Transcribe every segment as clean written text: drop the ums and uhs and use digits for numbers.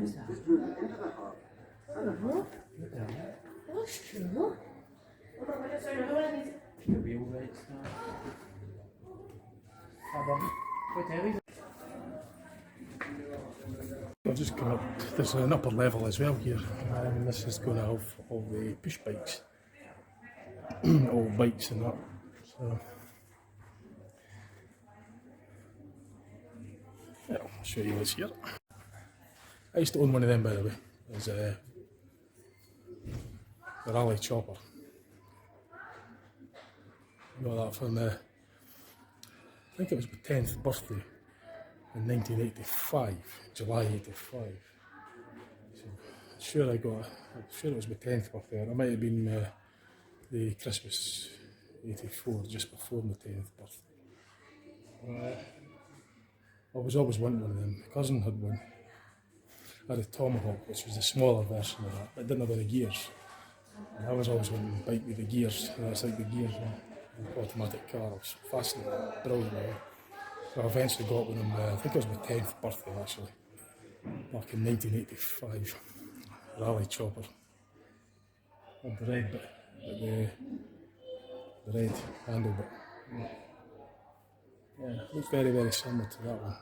is that? Oh, that's true. The wheel right start. I've just come up, there's an upper level as well here, and this is going to have all the push bikes, all bikes and that, so yeah, I'll show you what's here. I used to own one of them, by the way. It was the Rally Chopper. Got that from I think it was my 10th birthday in 1985, July 85. So I'm sure it was my 10th birthday, or it might have been the Christmas 84, just before my 10th birthday. I was always wanting one of them. My cousin had one. I had a Tomahawk, which was the smaller version of that, but it didn't have any gears. And I was always wanting a bike with the gears, it's like the gears on an automatic car. I was fascinated, brilliant. So I eventually got one I think it was my 10th birthday actually, back in 1985, Rally Chopper. And the red bit, the red handle bit. Yeah, it looks very, very similar to that one.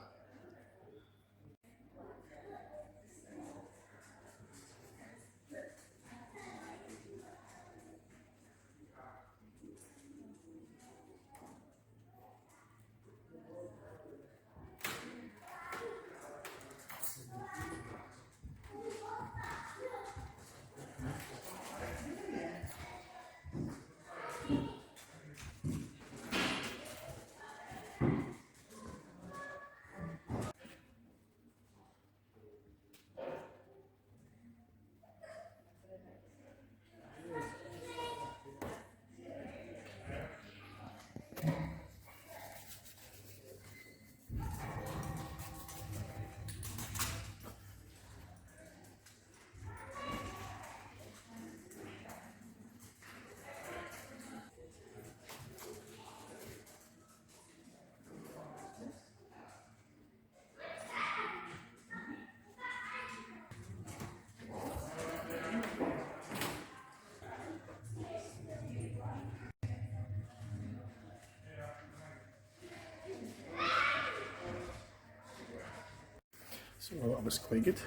So that was quite good.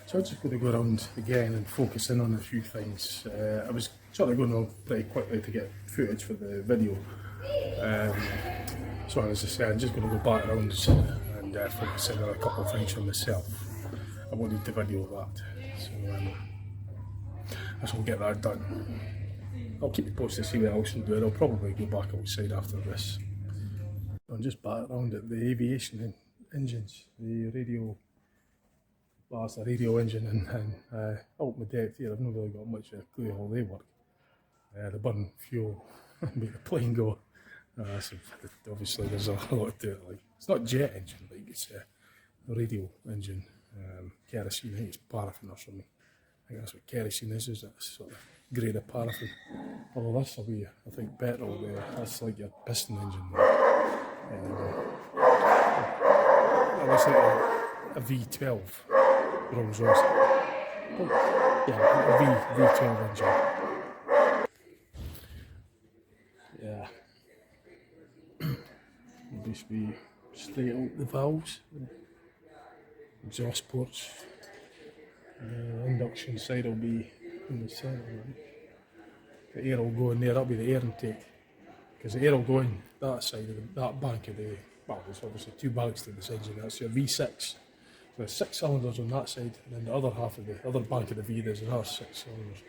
So I'm just going to go around again and focus in on a few things. I was sort of going on pretty quickly to get footage for the video. So as I say, I'm just going to go back around and focus in on a couple of things for myself. I won't need to video that, so I shall get that done. I'll keep you posted to see what else I'm doing. I'll probably go back outside after this. I'm just back around at the Aviation engines, the radio, well, it's a radio engine and out my depth here. I've not really got much of a clue how they work. They burn fuel and make the plane go. So obviously there's a lot to it. Like, it's not jet engine, like it's a radio engine, kerosene. I think it's paraffin or something. I think that's what kerosene is a sort of grade of paraffin. Although this will be, I think, petrol there. That's like your piston engine. That looks like a V12 Rolls Royce. Yeah, a V12 engine. Yeah. It'll just be straight out the valves, exhaust ports. The induction side will be in the centre. The air will go in there, that'll be the air intake. Because the air will go in that side of that bank of the, well, there's obviously two banks to this engine, that's your V6. So there's 6 cylinders on that side, and then the other half of the other bank of the V, there's another 6 cylinders.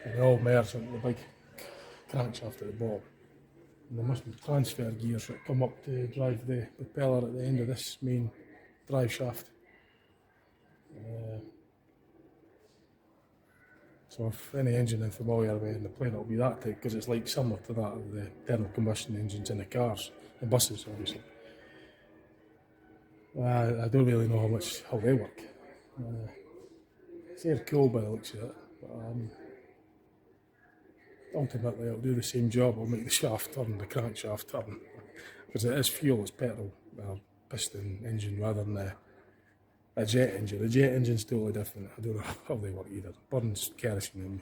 And they all merge into the big crankshaft at the bottom. And there must be transfer gears that come up to drive the propeller at the end of this main drive shaft. So if any engine I'm familiar with in the plane, it'll be that type, because it's like similar to that of the internal combustion engines in the cars, the buses obviously. I don't really know how they work. They're cool by the looks of it, but ultimately it'll do the same job. It'll make the shaft turn, the crankshaft turn, because it is fuel, it's petrol, well, piston engine rather than a jet engine. A jet engine's totally different. I don't know how they work either. Burns kerosene and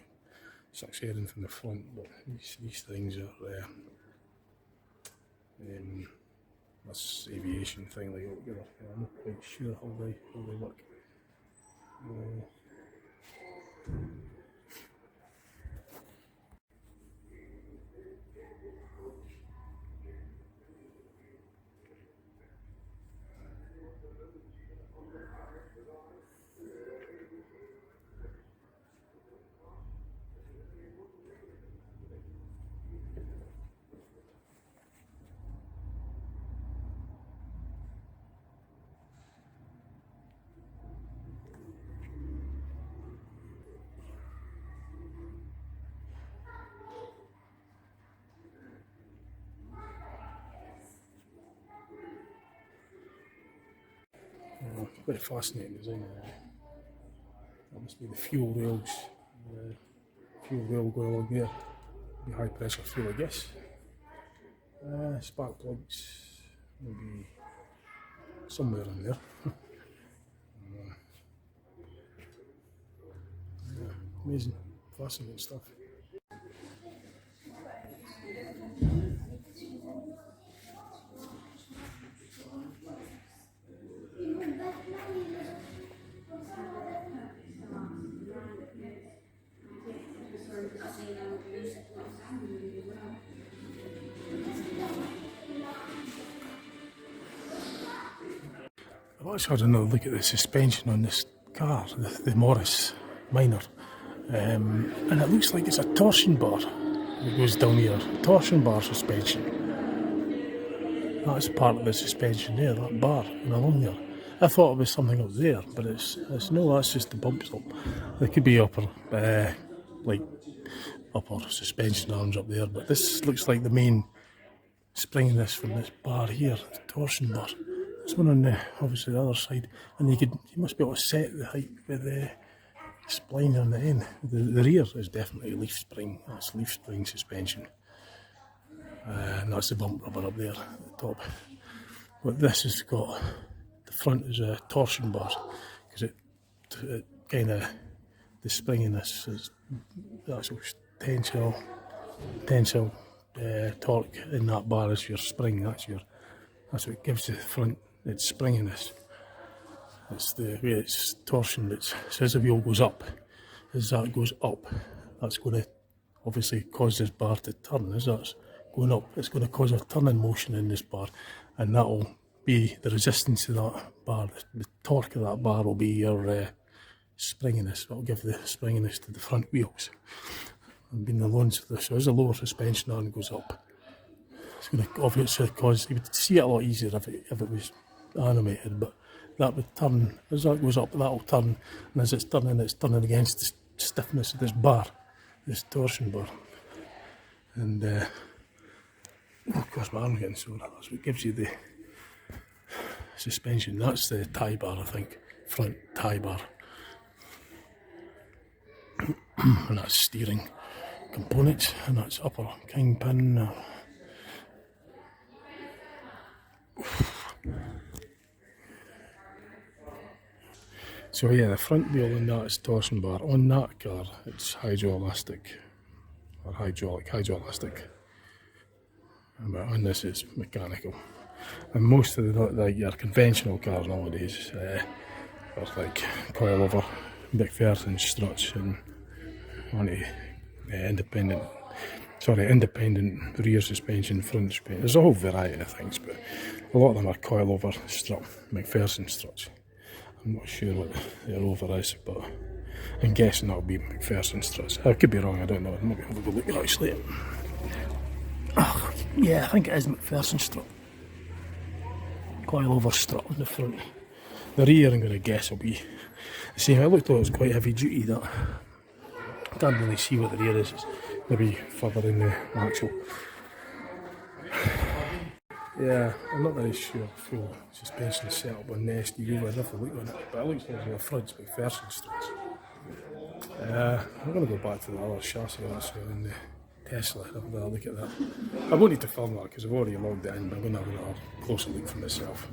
sucks air in from the front, but these things are this aviation thing they got together. I'm not quite sure how they work. Quite fascinating design. That must be the fuel rails. Fuel rail going along there. Be high pressure fuel, I guess. Spark plugs, maybe somewhere in there. Amazing, fascinating stuff. I've actually had another look at the suspension on this car, the Morris Minor, and it looks like it's a torsion bar that goes down here. Torsion bar suspension. That's part of the suspension there, that bar and along there. I thought it was something up there, but it's no, that's just the bumps up. There could be upper suspension arms up there, but this looks like the main spring in this from this bar here, the torsion bar. There's one on the, obviously the other side, and you must be able to set the height with the spline on the end. The rear is definitely leaf spring, that's leaf spring suspension. And that's the bump rubber up there at the top. But this has got, the front is a torsion bar, because it kind of, the spring in this is the actual tensile torque in that bar is your spring. That's what gives the front its springiness. It's the way it's torsion. So as the wheel goes up, as that goes up, that's going to obviously cause this bar to turn. As that's going up, it's going to cause a turning motion in this bar, and that'll be the resistance to that bar. The torque of that bar will be your springiness. That'll give the springiness to the front wheels. And being the loans, so as the lower suspension arm goes up, it's going to obviously cause, you would see it a lot easier if it was animated, but that would turn, as that goes up, that'll turn, and as it's turning against the stiffness of this bar, this torsion bar. And of course my arm's getting sore. That's what gives you the suspension. That's the tie bar, I think, front tie bar. And that's steering components, and that's upper kingpin. So yeah, the front wheel on that is torsion bar. On that car, it's hydroelastic, or hydroelastic. But on this, it's mechanical. And most of your conventional cars nowadays are like coilover McPherson struts and independent rear suspension, front suspension. There's a whole variety of things, but a lot of them are coilover strut McPherson struts. I'm not sure what the rover is, but I'm guessing that'll be McPherson struts. I could be wrong, I don't know. Maybe have a look actually. Oh, yeah, I think it is McPherson strut. Coilover strut on the front. The rear, I'm going to guess, will be the same. It looked like it was quite heavy duty, that. I can't really see what the rear is. It's maybe further in the axle. Yeah, I'm not very sure full suspension setup on the SDU. I'd have to look on it, but it looks like a front McPherson struts. I'm going to go back to the other chassis also in the Tesla. Have a look at that. I won't need to film that because I've already logged it in, but I'm going to have another closer look for myself.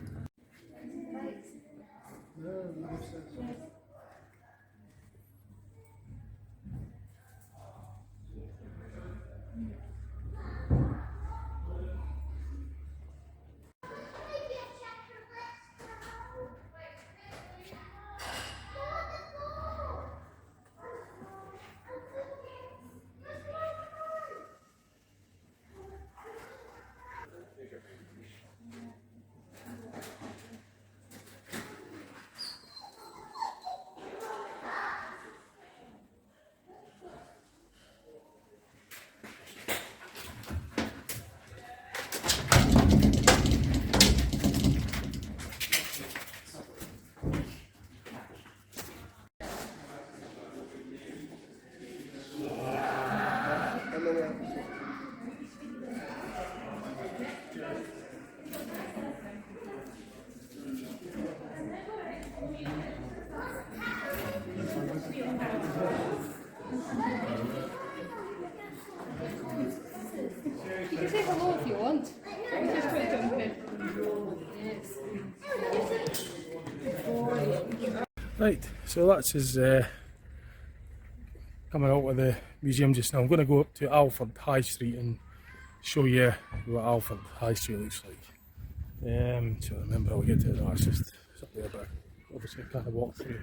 You can say hello if you want. We just put it on bed. Yes. Right, so that's his coming out of the museum just now. I'm going to go up to Alford High Street and show you what Alford High Street looks like. So remember I'll get to it. No, it's just up there, but obviously I can't walk through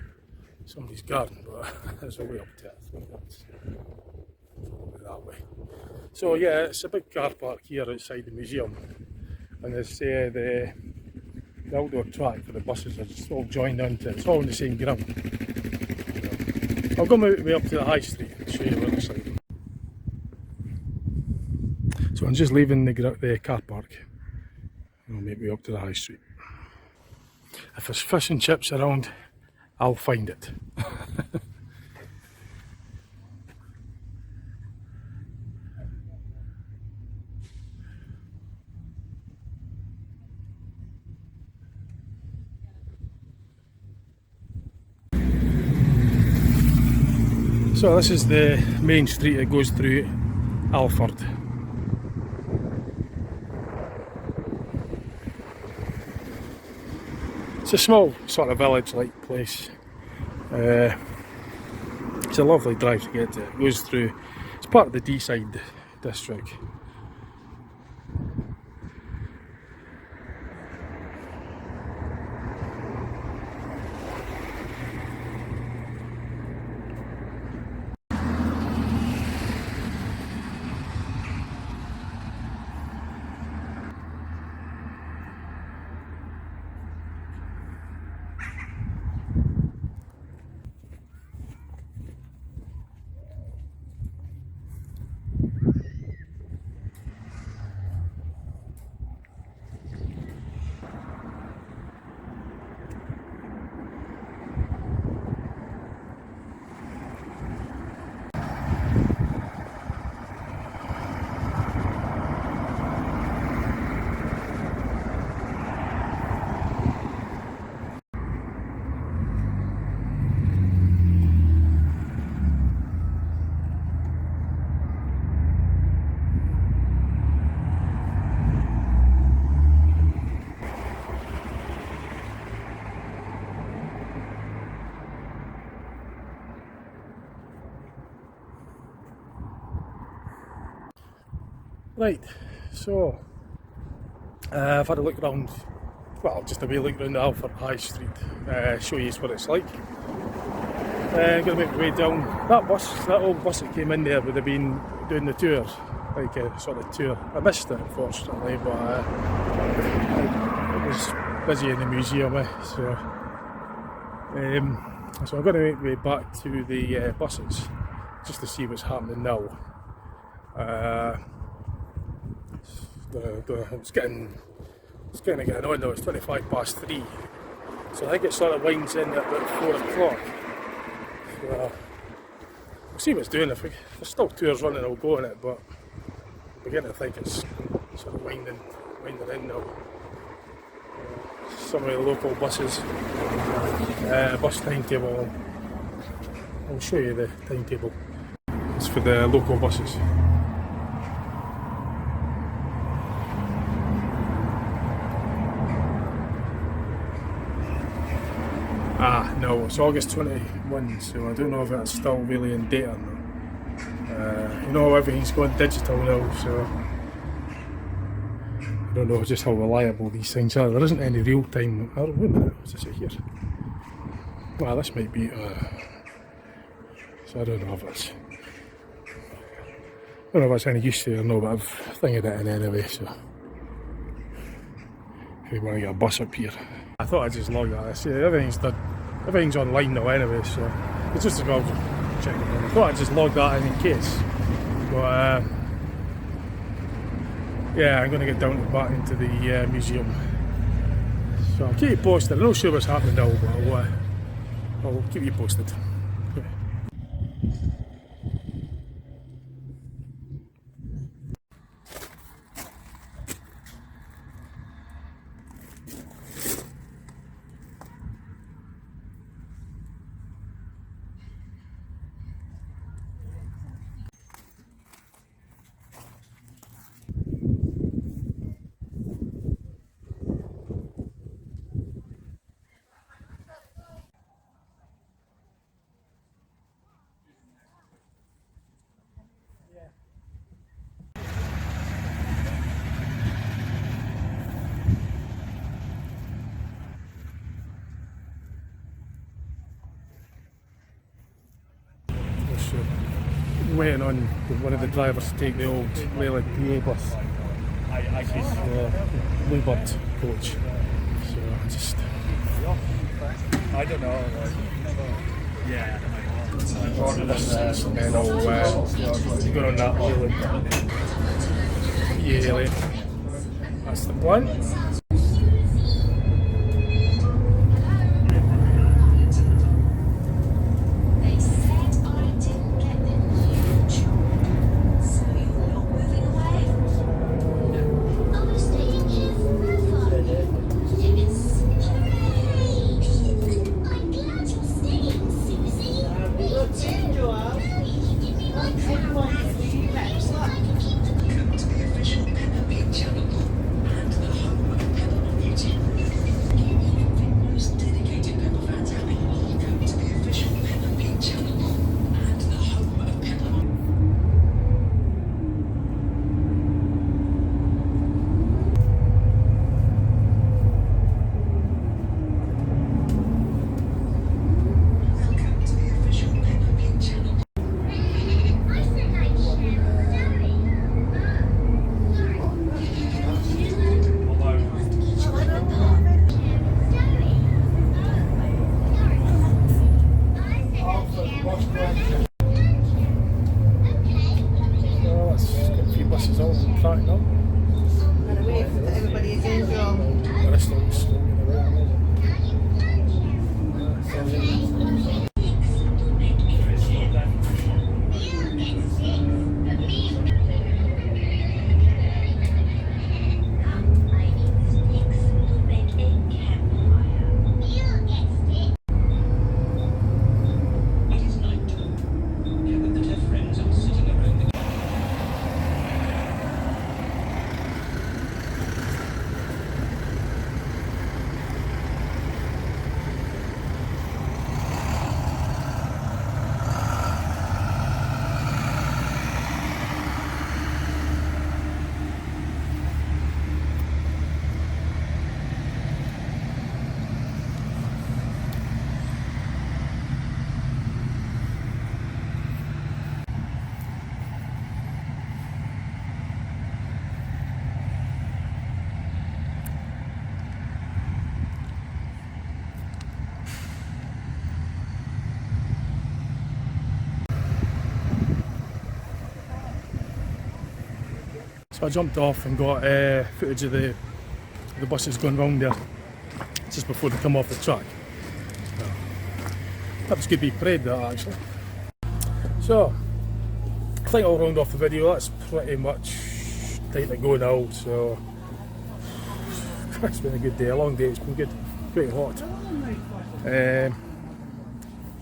somebody's garden, but there's a way up to it. I think that's probably that way. So yeah, it's a big car park here outside the museum, and there's the outdoor track for the buses are just all joined onto it. It's all on the same ground. I'll go my way up to the high street and show you what it looks like. So I'm just leaving the car park. I'll make my way up to the high street. If there's fish and chips around, I'll find it. So this is the main street that goes through Alford. It's a small sort of village-like place. It's a lovely drive to get to. It goes through, it's part of the Deeside district. Right, so I've had a look around, well, just a wee look around the Alford High Street, show you what it's like. I'm going to make my way down. That old bus that came in there would have been doing the tour, like a sort of tour. I missed it unfortunately, but it was busy in the museum, so I'm going to make my way back to the buses, just to see what's happening now. It's getting on now. It's 3:25, so I think it sort of winds in at about 4 o'clock. So we'll see what it's doing. If there's still tours running, I'll go on it, but I'm beginning to think it's sort of winding in now. Some of the local buses, bus timetable. I'll show you the timetable. It's for the local buses. So it's August 21, so I don't know if that's still really in date or not. You know, everything's going digital now, so I don't know just how reliable these things are. There isn't any real time. Oh, wait a minute, what's this here? Well, this might be. So I don't know if it's. I don't know if it's any use to it or no, but I've thinking it in anyway, so. If we want to get a bus up here. I thought I'd just log that. See, everything's done. Everything's online now anyway, so it's just a go check it out. I thought I'd just log that in case. But yeah, I'm going to get down back into the museum. So I'll keep you posted. I'm not sure what's happening now, but I'll keep you posted. Waiting on one of the drivers to take the old Leyland PA bus. This is Bluebird coach. So I just. I don't know. Yeah. And I'll go on that Leyland PA lane. That's the plan. So I jumped off and got footage of the buses going round there just before they come off the track. That was good to be parade, that actually. So I think I'll round off the video. That's pretty much time to go now. So it's been a good day, a long day. It's been good, quite hot.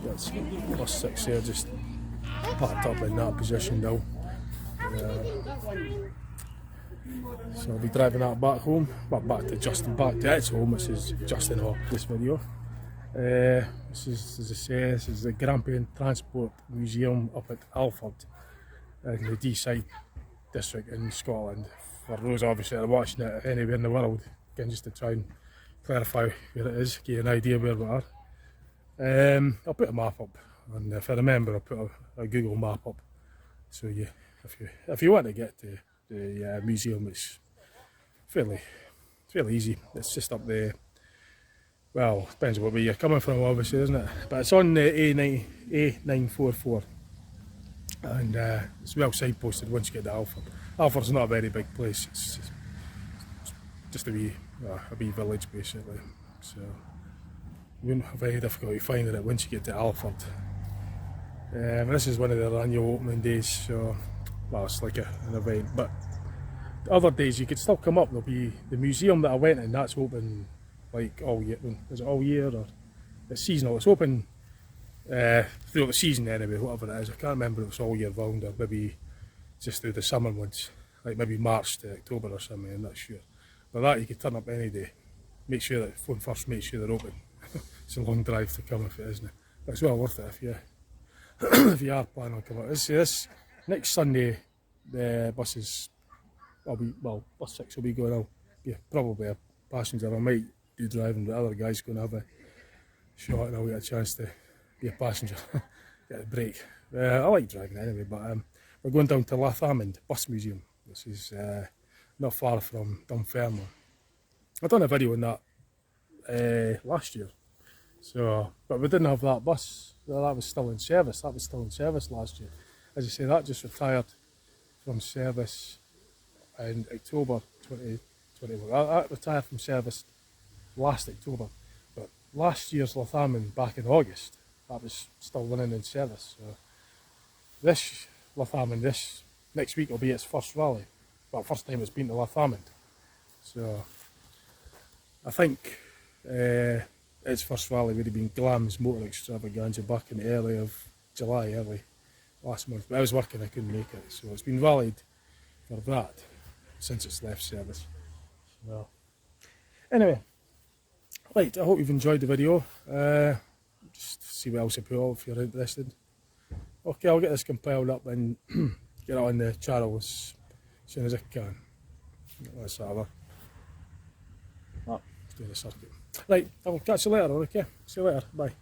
That's bus 6 here, just parked up in that position now. So I'll be driving that back home, back to Justin, back to its home, which is Justin off this video. This is, as I say, this is the Grampian Transport Museum up at Alford in the Deeside district in Scotland. For those obviously that are watching it anywhere in the world, again just to try and clarify where it is, give you an idea where we are. I'll put a map up, and if I remember I'll put a Google map up, so if you want to get to the museum, it's fairly easy. It's just up there. Well, depends on where you're coming from, obviously, isn't it? But it's on the A944, and it's well signposted once you get to Alford. Alford's not a very big place. It's just a wee village basically. So you wouldn't have any difficulty finding it once you get to Alford. This is one of their annual opening days, so well, it's like an event. But the other days you could still come up. There'll be the museum that I went in. That's open like all year. Is it all year or it's seasonal? It's open throughout the season anyway, whatever it is. I can't remember if it's all year round or maybe just through the summer months, like maybe March to October or something. I'm not sure. But that you could turn up any day. Make sure that phone first. Make sure they're open. It's a long drive to come if it isn't. But it's well worth it if you if you are planning on coming. This next Sunday, the buses. Bus 6 will be going out. Yeah, probably a passenger. I might do driving, but the other guy's going to have a shot and I'll get a chance to be a passenger. Get a break. I like driving anyway, but we're going down to Lathamond Bus Museum. This is not far from Dunfermline. I done a video on that last year, so but we didn't have that bus. Well, that was still in service. That was still in service last year. As I say, that just retired from service in October 2021. That retired from service last October, but last year's Lathamond back in August, that was still running in service. So this Lathamond, this next week will be its first rally. Well, first time it's been to Lathamond. So I think its first rally would have been Glam's Motor Extravaganza back in the early last month. But I was working, I couldn't make it. So it's been rallied for that since it's left service. Well, anyway, right, I hope you've enjoyed the video. Just see what else I put up if you're interested. Okay, I'll get this compiled up and get it on the channel as soon as I can. That's that. Doing the circuit. Right, I'll catch you later, okay? See you later, bye.